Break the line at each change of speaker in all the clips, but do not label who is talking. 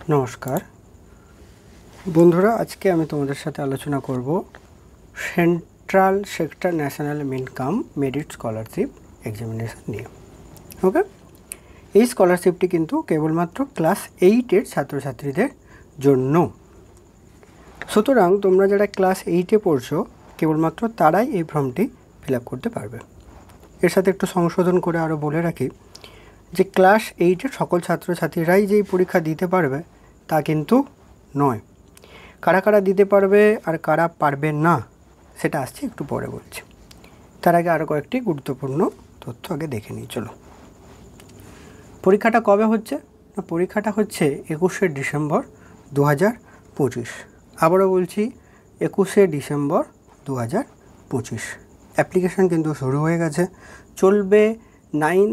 नमस्कार बंधुरा आज के आमी तोमादेर साथे आलोचना करब central sector national income merit scholarship examination निये। ओके এই স্কলারশিপটি কিন্তু কেবলমাত্র ক্লাস 8 এর ছাত্রছাত্রীদের জন্য। সুতরাং তোমরা যারা ক্লাস 8 এ পড়ছো কেবলমাত্র তারাই এই ফর্মটি ফিল আপ করতে পারবে। এর সাথে একটু সংশোধন করে আরও বলে রাখি যে ক্লাস 8 এর সকল ছাত্রছাত্রীরাই যেই পরীক্ষা দিতে পারবে তা কিন্তু নয়। কারা কারা দিতে পারবে আর কারা পারবে না সেটা আসছে একটু পরে বলছি। তার আগে আরও কয়েকটি গুরুত্বপূর্ণ তথ্য আগে দেখে নিই। চলো, পরীক্ষাটা কবে হচ্ছে না, পরীক্ষাটা হচ্ছে 21শে ডিসেম্বর 2025। আবারও বলছি 21শে ডিসেম্বর 2025। অ্যাপ্লিকেশান কিন্তু শুরু হয়ে গেছে, চলবে 9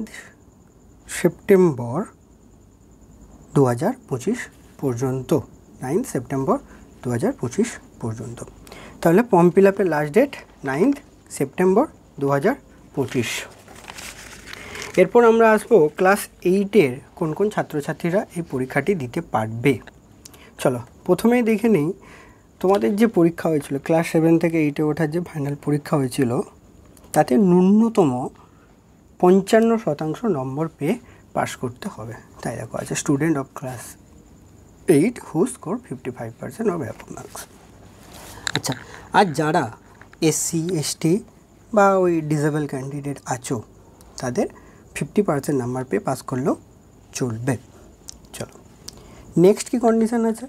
সেপ্টেম্বর 2025 পর্যন্ত। 9 সেপ্টেম্বর 2025 পর্যন্ত। তাহলে ফর্ম ফিল আপের লাস্ট ডেট 9 সেপ্টেম্বর 2025। এরপর আমরা আসবো ক্লাস 8 এর কোন কোন ছাত্রছাত্রীরা এই পরীক্ষাটি দিতে পারবে। চলো প্রথমেই দেখে নিই তোমাদের যে পরীক্ষা হয়েছিল ক্লাস 7 থেকে 8 এ ওঠার যে ফাইনাল পরীক্ষা হয়েছিল তাতে ন্যূনতম 55% নম্বর পেয়ে পাস করতে হবে। তাই দেখো আছে student of class 8 who score 55% of above marks. আচ্ছা, আর যারা এসসি এসটি বা ওই ডিসেবল ক্যান্ডিডেট আছো তাদের 50% নাম্বার পেয়ে পাস করলেও চলবে। চলো নেক্সট কি কন্ডিশন আছে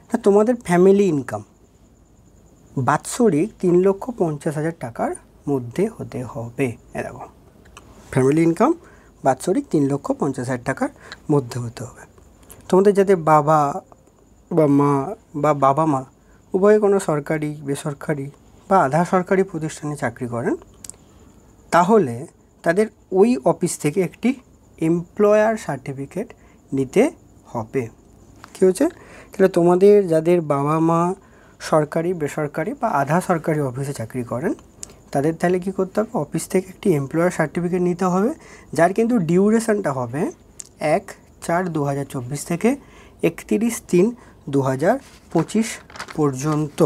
না, তোমাদের ফ্যামিলি ইনকাম বাৎসরিক 3,50,000 টাকার মধ্যে হতে হবে। এরকম ফ্যামিলি ইনকাম বাৎসরিক 3,50,000 টাকার মধ্যে হতে হবে। তোমাদের যাদের বাবা মা উভয়ে কোনো সরকারি বেসরকারি বা আধা সরকারি প্রতিষ্ঠানে চাকরি করেন তাহলে তাদের ওই অফিস থেকে একটি এমপ্লয়ার সার্টিফিকেট নিতে হবে। কী হচ্ছে তাহলে তোমাদের যাদের বাবা মা সরকারি বেসরকারি বা আধা সরকারি অফিসে চাকরি করেন তাদের তাহলে কী করতে হবে, অফিস থেকে একটি এমপ্লয়ার সার্টিফিকেট নিতে হবে যার কিন্তু ডিউরেশনটা হবে 1/4/2024 থেকে 31/3/2025 পর্যন্ত।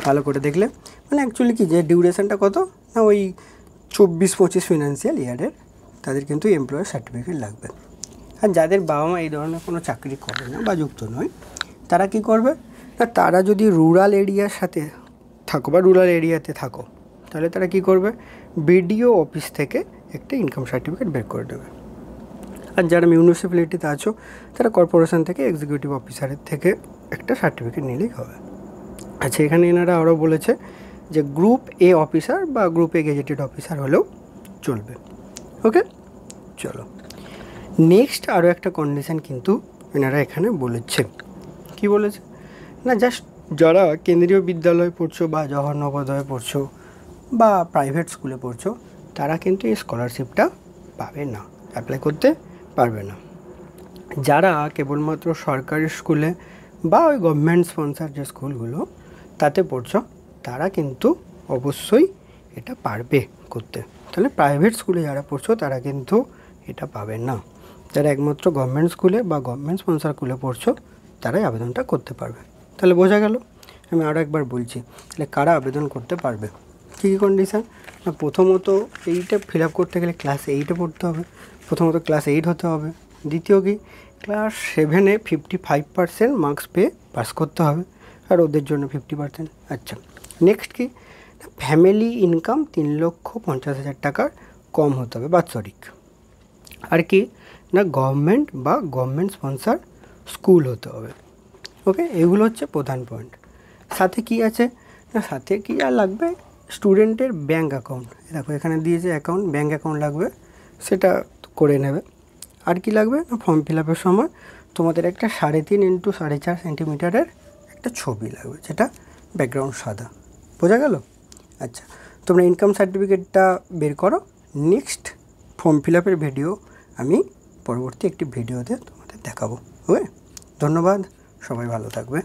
ভালো করে দেখলে মানে অ্যাকচুয়ালি কি যে ডিউরেশনটা কত না ওই 24-25 ফিনান্সিয়াল ইয়ারের তাদের কিন্তু এমপ্লয়ার সার্টিফিকেট লাগবে। আর যাদের বাবা মা এই ধরনের কোনো চাকরি করে না বা যুক্ত নয় তারা কি করবে না, তারা যদি রুরাল এরিয়ার সাথে থাকো বা রুরাল এরিয়াতে থাকো তাহলে তারা কি করবে, বিডিও অফিস থেকে একটা ইনকাম সার্টিফিকেট বের করে দেবে। আর যারা মিউনিসিপ্যালিটিতে আছো তারা কর্পোরেশন থেকে এক্সিকিউটিভ অফিসারের থেকে একটা সার্টিফিকেট নিলেই হবে। আচ্ছা, এখানে এনারা আরও বলেছে যে গ্রুপ এ অফিসার বা গ্রুপ এ গেজেটেড অফিসার হলেও চলবে। ওকে চলো নেক্সট আরও একটা কন্ডিশন কিন্তু এনারা এখানে বলেছে। কি বলেছে না, জাস্ট যারা কেন্দ্রীয় বিদ্যালয়ে পড়ছো বা জওহর নবোদয়ে পড়ছো বা প্রাইভেট স্কুলে পড়ছো তারা কিন্তু এই স্কলারশিপটা পাবে না, অ্যাপ্লাই করতে পারবে না। যারা কেবলমাত্র সরকারি স্কুলে বা ওই গভর্নমেন্ট স্পন্সার যে স্কুলগুলো তাতে পড়ছো তারা কিন্তু অবশ্যই এটা পারবে করতে। তাহলে প্রাইভেট স্কুলে যারা পড়ছো তারা কিন্তু এটা পাবে না। যারা একমাত্র গভর্নমেন্ট স্কুলে বা গভর্নমেন্ট স্পন্সার স্কুলে পড়ছো তারাই আবেদনটা করতে পারবে। তাহলে বোঝা গেল। আমি আরও একবার বলছি তাহলে কারা আবেদন করতে পারবে, কী কী কন্ডিশান না, প্রথমত এইটা ফিল আপ করতে গেলে ক্লাস 8-এ পড়তে হবে, প্রথমত ক্লাস 8 হতে হবে। দ্বিতীয় কি ক্লাস 7-এ 55% মার্কস পেয়ে পাস করতে হবে আর ওদের জন্য 50%। আচ্ছা নেক্সট কি ফ্যামিলি ইনকাম 3,50,000 টাকার কম হতে হবে বাৎসরিক। আর কি না গভর্নমেন্ট বা গভর্নমেন্ট স্পন্সার স্কুল হতে হবে। ওকে এগুলো হচ্ছে প্রধান পয়েন্ট। সাথে কি আছে না, সাথে কি আর লাগবে, স্টুডেন্টের ব্যাঙ্ক অ্যাকাউন্ট। দেখো এখানে দিয়েছে অ্যাকাউন্ট, ব্যাঙ্ক অ্যাকাউন্ট লাগবে, সেটা করে নেবে। আর কি লাগবে না, ফর্ম ফিল আপের সময় তোমাদের একটা 3.5 x 4.5 সেন্টিমিটারের একটা ছবি লাগবে যেটা ব্যাকগ্রাউন্ড সাদা। বোঝা গেল। আচ্ছা তোমরা ইনকাম সার্টিফিকেটটা বের করো। নেক্সট ফর্ম ফিল আপের ভিডিও আমি পরবর্তী একটি ভিডিওতে তোমাদের দেখাবো। ওকে ধন্যবাদ, সবাই ভালো থাকবে।